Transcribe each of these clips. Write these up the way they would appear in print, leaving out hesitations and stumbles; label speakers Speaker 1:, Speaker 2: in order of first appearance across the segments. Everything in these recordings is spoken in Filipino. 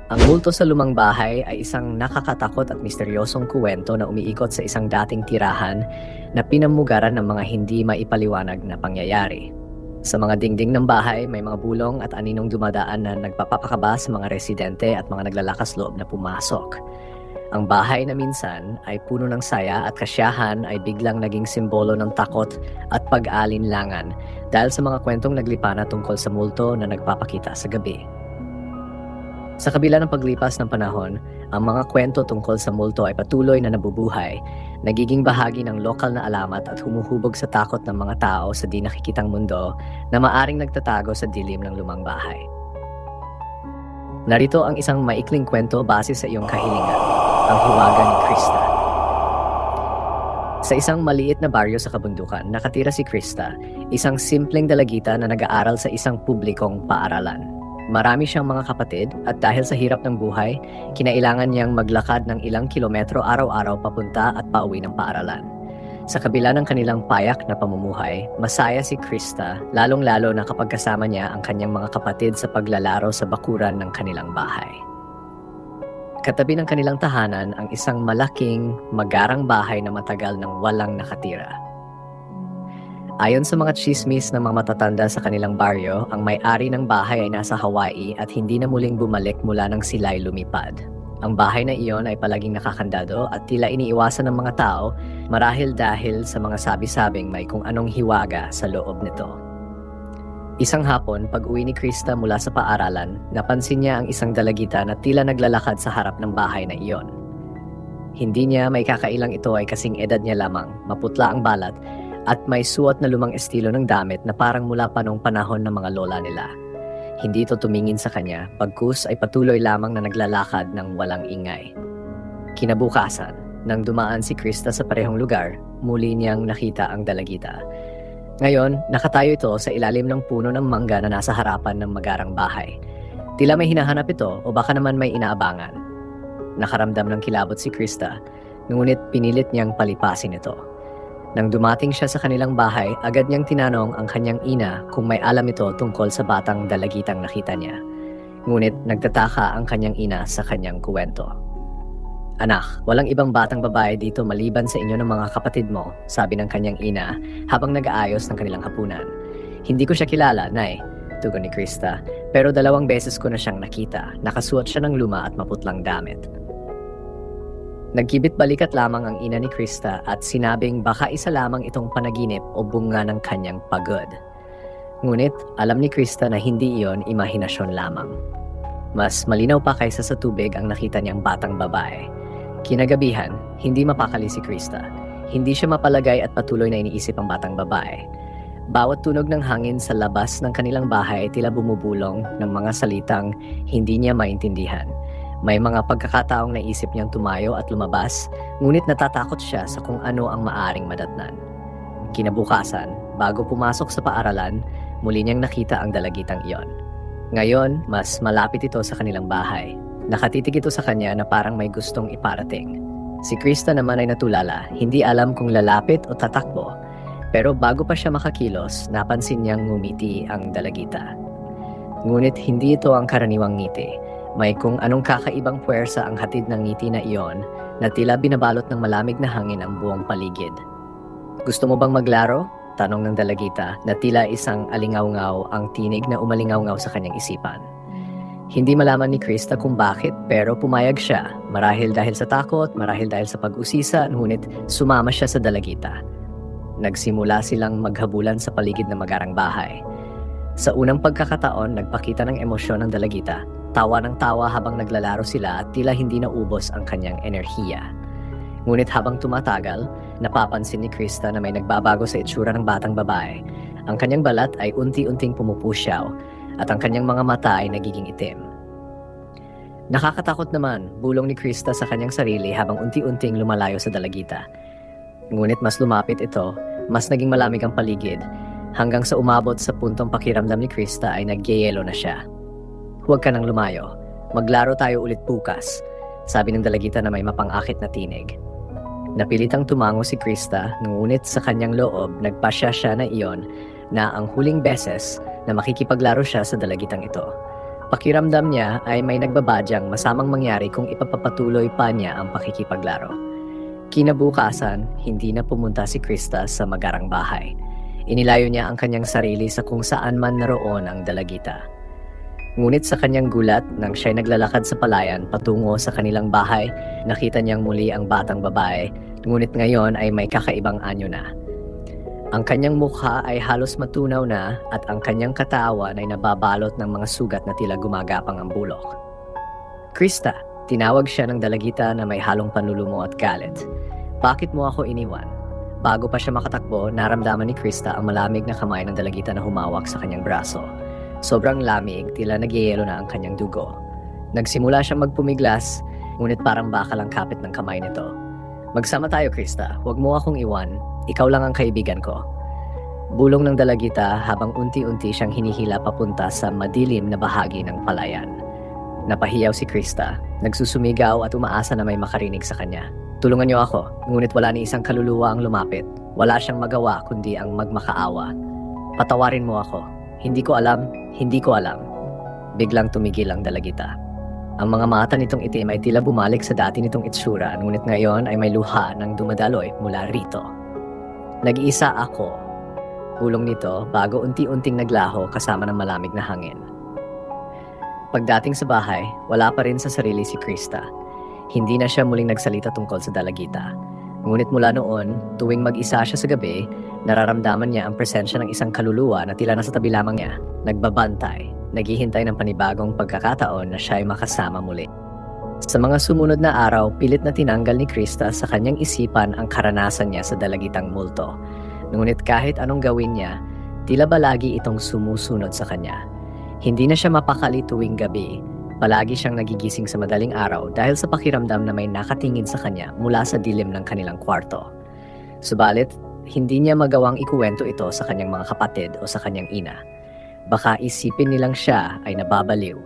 Speaker 1: Ang multo sa lumang bahay ay isang nakakatakot at misteryosong kuwento na umiikot sa isang dating tirahan na pinamugaran ng mga hindi maipaliwanag na pangyayari. Sa mga dingding ng bahay, may mga bulong at aninong dumadaan na nagpapakaba sa mga residente at mga naglalakas loob na pumasok. Ang bahay na minsan ay puno ng saya at kasiyahan ay biglang naging simbolo ng takot at pag-alinlangan dahil sa mga kwentong naglipana tungkol sa multo na nagpapakita sa gabi. Sa kabila ng paglipas ng panahon, ang mga kwento tungkol sa multo ay patuloy na nabubuhay, nagiging bahagi ng lokal na alamat at humuhubog sa takot ng mga tao sa di nakikitang mundo na maaring nagtatago sa dilim ng lumang bahay. Narito ang isang maikling kwento base sa iyong kahilingan, ang hiwaga ni Krista. Sa isang maliit na baryo sa kabundukan, nakatira si Krista, isang simpleng dalagita na nag-aaral sa isang publikong paaralan. Marami siyang mga kapatid at dahil sa hirap ng buhay, kinailangan niyang maglakad ng ilang kilometro araw-araw papunta at pauwi ng paaralan. Sa kabila ng kanilang payak na pamumuhay, masaya si Krista, lalong-lalo na kapag kasama niya ang kanyang mga kapatid sa paglalaro sa bakuran ng kanilang bahay. Katabi ng kanilang tahanan ang isang malaking, magarang bahay na matagal nang walang nakatira. Ayon sa mga tsismis ng mga matatanda sa kanilang baryo, ang may-ari ng bahay ay nasa Hawaii at hindi na muling bumalik mula nang sila'y lumipad. Ang bahay na iyon ay palaging nakakandado at tila iniiwasan ng mga tao marahil dahil sa mga sabi-sabing may kung anong hiwaga sa loob nito. Isang hapon, pag-uwi ni Krista mula sa paaralan, napansin niya ang isang dalagita na tila naglalakad sa harap ng bahay na iyon. Hindi niya may kakailang ito ay kasing edad niya lamang, maputla ang balat, at may suot na lumang estilo ng damit na parang mula pa noong panahon ng mga lola nila. Hindi ito tumingin sa kanya, pagkus ay patuloy lamang na naglalakad ng walang ingay. Kinabukasan, nang dumaan si Krista sa parehong lugar, muli niyang nakita ang dalagita. Ngayon, nakatayo ito sa ilalim ng puno ng mangga na nasa harapan ng magarang bahay. Tila may hinahanap ito o baka naman may inaabangan. Nakaramdam ng kilabot si Krista, ngunit pinilit niyang palipasin ito. Nang dumating siya sa kanilang bahay, agad niyang tinanong ang kanyang ina kung may alam ito tungkol sa batang dalagitang nakita niya. Ngunit nagtataka ang kanyang ina sa kanyang kuwento. "Anak, walang ibang batang babae dito maliban sa inyo ng mga kapatid mo," sabi ng kanyang ina habang nag-aayos ng kanilang hapunan. "Hindi ko siya kilala, Nay," tugon ni Krista, "pero 2 beses ko na siyang nakita. Nakasuot siya ng luma at maputlang damit." Nagkibit balikat lamang ang ina ni Krista at sinabing baka isa lamang itong panaginip o bunga ng kanyang pagod. Ngunit alam ni Krista na hindi iyon imahinasyon lamang. Mas malinaw pa kaysa sa tubig ang nakita niyang batang babae. Kinagabihan, hindi mapakali si Krista. Hindi siya mapalagay at patuloy na iniisip ang batang babae. Bawat tunog ng hangin sa labas ng kanilang bahay ay tila bumubulong ng mga salitang hindi niya maintindihan. May mga pagkakataong naisip niyang tumayo at lumabas, ngunit natatakot siya sa kung ano ang maaring madatnan. Kinabukasan, bago pumasok sa paaralan, muli niyang nakita ang dalagitang iyon. Ngayon, mas malapit ito sa kanilang bahay. Nakatitig ito sa kanya na parang may gustong iparating. Si Krista naman ay natulala, hindi alam kung lalapit o tatakbo. Pero bago pa siya makakilos, napansin niyang ngumiti ang dalagita. Ngunit hindi ito ang karaniwang ngiti. May kung anong kakaibang puwersa ang hatid ng ngiti na iyon na tila binabalot ng malamig na hangin ang buong paligid. "Gusto mo bang maglaro?" tanong ng dalagita na tila isang alingawngaw ang tinig na umalingawngaw sa kanyang isipan. Hindi malaman ni Krista kung bakit pero pumayag siya, marahil dahil sa takot, marahil dahil sa pag-usisa, ngunit sumama siya sa dalagita. Nagsimula silang maghabulan sa paligid ng magarang bahay. Sa unang pagkakataon, nagpakita ng emosyon ng dalagita. Tawa ng tawa habang naglalaro sila at tila hindi naubos ang kanyang enerhiya. Ngunit habang tumatagal, napapansin ni Krista na may nagbabago sa itsura ng batang babae. Ang kanyang balat ay unti-unting pumupusyaw at ang kanyang mga mata ay nagiging itim. Nakakatakot naman, bulong ni Krista sa kanyang sarili habang unti-unting lumalayo sa dalagita. Ngunit mas lumapit ito, mas naging malamig ang paligid, hanggang sa umabot sa puntong pakiramdam ni Krista ay nagyayelo na siya. "Huwag ka nang lumayo. Maglaro tayo ulit bukas," sabi ng dalagita na may mapang-akit na tinig. Napilitang tumango si Krista, ngunit sa kanyang loob nagpasya siya na iyon na ang huling beses na makikipaglaro siya sa dalagitang ito. Pakiramdam niya ay may nagbabadyang masamang mangyari kung ipapapatuloy pa niya ang pakikipaglaro. Kinabukasan, hindi na pumunta si Krista sa magarang bahay. Inilayo niya ang kanyang sarili sa kung saan man naroon ang dalagita. Ngunit sa kanyang gulat, nang siya'y naglalakad sa palayan patungo sa kanilang bahay, nakita niyang muli ang batang babae, ngunit ngayon ay may kakaibang anyo na. Ang kanyang mukha ay halos matunaw na at ang kanyang katawan ay nababalot ng mga sugat na tila gumagapang ang bulok. Krista, tinawag siya ng dalagita na may halong panlulumo at galit. Bakit mo ako iniwan? Bago pa siya makatakbo, naramdaman ni Krista ang malamig na kamay ng dalagita na humawak sa kanyang braso. Sobrang lamig, tila nagyayelo na ang kanyang dugo. Nagsimula siyang magpumiglas, ngunit parang bakal ang kapit ng kamay nito. Magsama tayo, Krista. Huwag mo akong iwan. Ikaw lang ang kaibigan ko. Bulong ng dalagita habang unti-unti siyang hinihila papunta sa madilim na bahagi ng palayan. Napahiyaw si Krista, nagsusumigaw at umaasa na may makarinig sa kanya. Tulungan niyo ako, ngunit wala ni isang kaluluwa ang lumapit. Wala siyang magawa kundi ang magmakaawa. Patawarin mo ako. Hindi ko alam. Biglang tumigil ang dalagita. Ang mga mata nitong itim ay tila bumalik sa dati nitong itsura, ngunit ngayon ay may luha ng dumadaloy mula rito. Nag-iisa ako, bulong nito bago unti-unting naglaho kasama ng malamig na hangin. Pagdating sa bahay, wala pa rin sa sarili si Krista. Hindi na siya muling nagsalita tungkol sa dalagita. Ngunit mula noon, tuwing mag-isa siya sa gabi, nararamdaman niya ang presensya ng isang kaluluwa na tila nasa tabi lamang niya, nagbabantay, naghihintay ng panibagong pagkakataon na siya ay makasama muli. Sa mga sumunod na araw, pilit na tinanggal ni Krista sa kanyang isipan ang karanasan niya sa dalagitang multo. Ngunit kahit anong gawin niya, tila ba lagi itong sumusunod sa kanya. Hindi na siya mapakali tuwing gabi. Palagi siyang nagigising sa madaling araw dahil sa pakiramdam na may nakatingin sa kanya mula sa dilim ng kanilang kwarto. Subalit, hindi niya magawang ikuwento ito sa kanyang mga kapatid o sa kanyang ina. Baka isipin nilang siya ay nababaliw.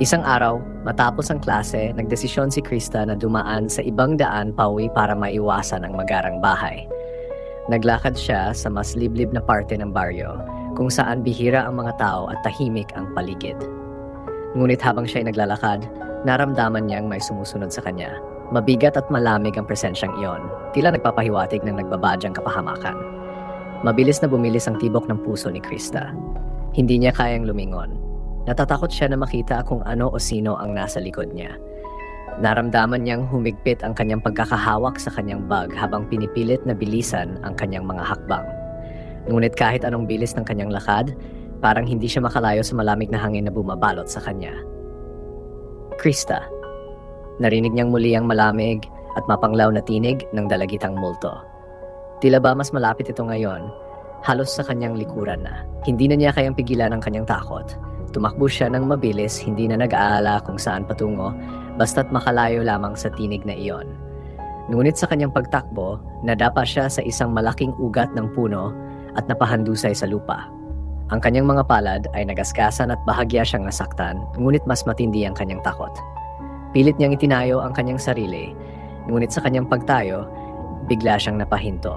Speaker 1: Isang araw, matapos ang klase, nagdesisyon si Krista na dumaan sa ibang daan pauwi para maiwasan ang magarang bahay. Naglakad siya sa mas liblib na parte ng baryo, kung saan bihira ang mga tao at tahimik ang paligid. Ngunit habang siya'y naglalakad, naramdaman niyang may sumusunod sa kanya. Mabigat at malamig ang presensyang iyon, tila nagpapahiwatig ng nagbabadyang kapahamakan. Mabilis na bumilis ang tibok ng puso ni Krista. Hindi niya kayang lumingon. Natatakot siya na makita kung ano o sino ang nasa likod niya. Naramdaman niyang humigpit ang kanyang pagkakahawak sa kanyang bag habang pinipilit na bilisan ang kanyang mga hakbang. Ngunit kahit anong bilis ng kanyang lakad, parang hindi siya makalayo sa malamig na hangin na bumabalot sa kanya. Krista. Narinig niyang muli ang malamig at mapanglaw na tinig ng dalagitang multo. Tila ba mas malapit ito ngayon, halos sa kanyang likuran na. Hindi na niya kayang pigilan ang kanyang takot. Tumakbo siya ng mabilis, hindi na nag-aalala kung saan patungo, basta't makalayo lamang sa tinig na iyon. Ngunit sa kanyang pagtakbo, nadapa siya sa isang malaking ugat ng puno at napahandusay sa lupa. Ang kanyang mga palad ay nagaskasan at bahagya siyang nasaktan, ngunit mas matindi ang kanyang takot. Pilit niyang itinayo ang kanyang sarili, ngunit sa kanyang pagtayo, bigla siyang napahinto.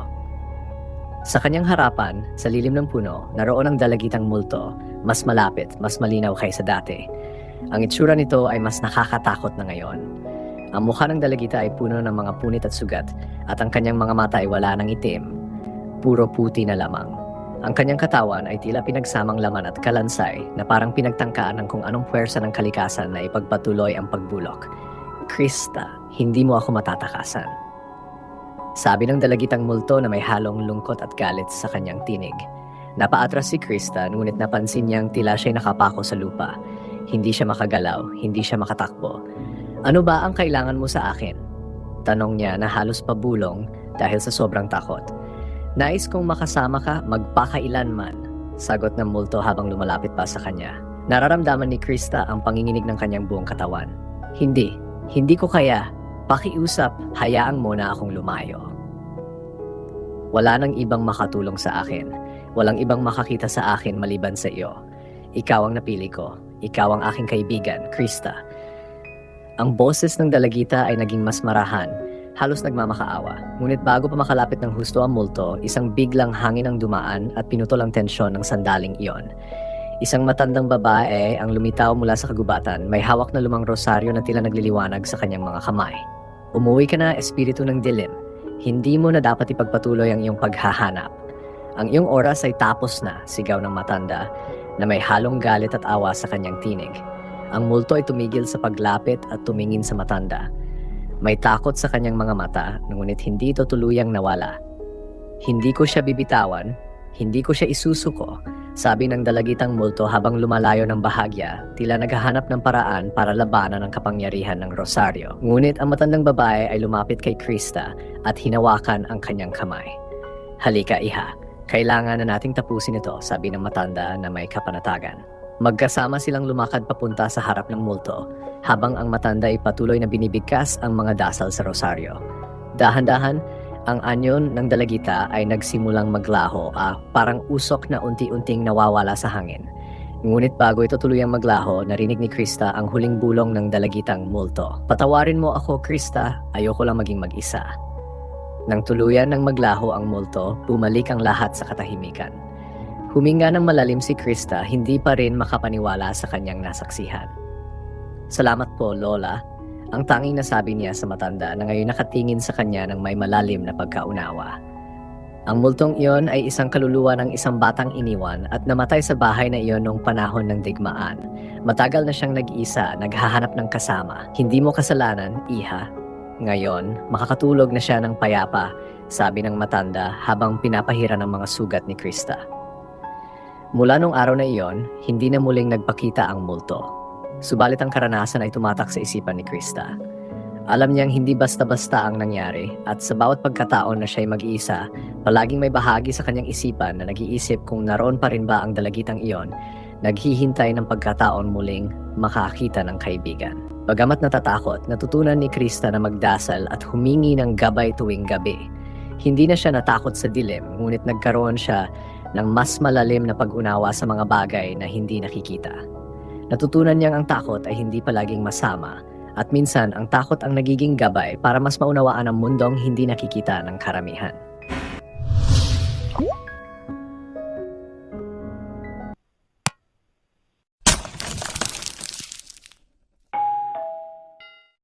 Speaker 1: Sa kanyang harapan, sa lilim ng puno, naroon ang dalagitang multo, mas malapit, mas malinaw kaysa dati. Ang itsura nito ay mas nakakatakot na ngayon. Ang mukha ng dalagita ay puno ng mga punit at sugat, at ang kanyang mga mata ay wala ng itim. Puro puti na lamang. Ang kanyang katawan ay tila pinagsamang laman at kalansay na parang pinagtangkaan ng kung anong puwersa ng kalikasan na ipagpatuloy ang pagbulok. Krista, hindi mo ako matatakasan. Sabi ng dalagitang multo na may halong lungkot at galit sa kanyang tinig. Napaatras si Krista, ngunit napansin niyang tila siya'y nakapako sa lupa. Hindi siya makagalaw, hindi siya makatakbo. Ano ba ang kailangan mo sa akin? Tanong niya na halos pabulong dahil sa sobrang takot. Nais kong makasama ka magpakailanman, sagot ng multo habang lumalapit pa sa kanya. Nararamdaman ni Krista ang panginginig ng kanyang buong katawan. Hindi ko kaya. Pakiusap, hayaan mo na akong lumayo. Wala nang ibang makatulong sa akin. Walang ibang makakita sa akin maliban sa iyo. Ikaw ang napili ko. Ikaw ang aking kaibigan, Krista. Ang boses ng dalagita ay naging mas marahan, halos nagmamakaawa. Ngunit bago pa makalapit ng husto ang multo, isang biglang hangin ang dumaan at pinutol ang tensyon ng sandaling iyon. Isang matandang babae ang lumitaw mula sa kagubatan, may hawak na lumang rosaryo na tila nagliliwanag sa kanyang mga kamay. Umuwi ka na, espiritu ng dilim. Hindi mo na dapat ipagpatuloy ang iyong paghahanap. Ang iyong oras ay tapos na, sigaw ng matanda, na may halong galit at awa sa kanyang tinig. Ang multo ay tumigil sa paglapit at tumingin sa matanda. May takot sa kanyang mga mata, ngunit hindi ito tuluyang nawala. Hindi ko siya bibitawan, hindi ko siya isusuko, sabi ng dalagitang multo habang lumalayo ng bahagya, tila naghahanap ng paraan para labanan ang kapangyarihan ng rosaryo. Ngunit ang matandang babae ay lumapit kay Krista at hinawakan ang kanyang kamay. Halika iha, kailangan na nating tapusin ito, sabi ng matanda na may kapanatagan. Magkasama silang lumakad papunta sa harap ng multo, habang ang matanda ay patuloy na binibigkas ang mga dasal sa rosaryo. Dahan-dahan, ang anyon ng dalagita ay nagsimulang maglaho, parang usok na unti-unting nawawala sa hangin. Ngunit bago ito tuluyang maglaho, narinig ni Krista ang huling bulong ng dalagitang multo. Patawarin mo ako, Krista, ayoko lang maging mag-isa. Nang tuluyan ng maglaho ang multo, bumalik ang lahat sa katahimikan. Huminga ng malalim si Krista, hindi pa rin makapaniwala sa kanyang nasaksihan. Salamat po, Lola. Ang tanging nasabi niya sa matanda na ngayon nakatingin sa kanya ng may malalim na pagkaunawa. Ang multong iyon ay isang kaluluwa ng isang batang iniwan at namatay sa bahay na iyon noong panahon ng digmaan. Matagal na siyang nag-iisa, naghahanap ng kasama. Hindi mo kasalanan, iha. Ngayon, makakatulog na siya ng payapa, sabi ng matanda habang pinapahira ng mga sugat ni Krista. Mula nung araw na iyon, hindi na muling nagpakita ang multo. Subalit ang karanasan ay tumatak sa isipan ni Krista. Alam niyang hindi basta-basta ang nangyari at sa bawat pagkataon na siya'y mag-iisa, palaging may bahagi sa kanyang isipan na nag-iisip kung naroon pa rin ba ang dalagitang iyon, naghihintay ng pagkataon muling makakita ng kaibigan. Bagamat natatakot, natutunan ni Krista na magdasal at humingi ng gabay tuwing gabi. Hindi na siya natakot sa dilim, ngunit nagkaroon siya ng mas malalim na pag-unawa sa mga bagay na hindi nakikita. Natutunan niyang ang takot ay hindi palaging masama at minsan ang takot ang nagiging gabay para mas maunawaan ang mundong hindi nakikita ng karamihan.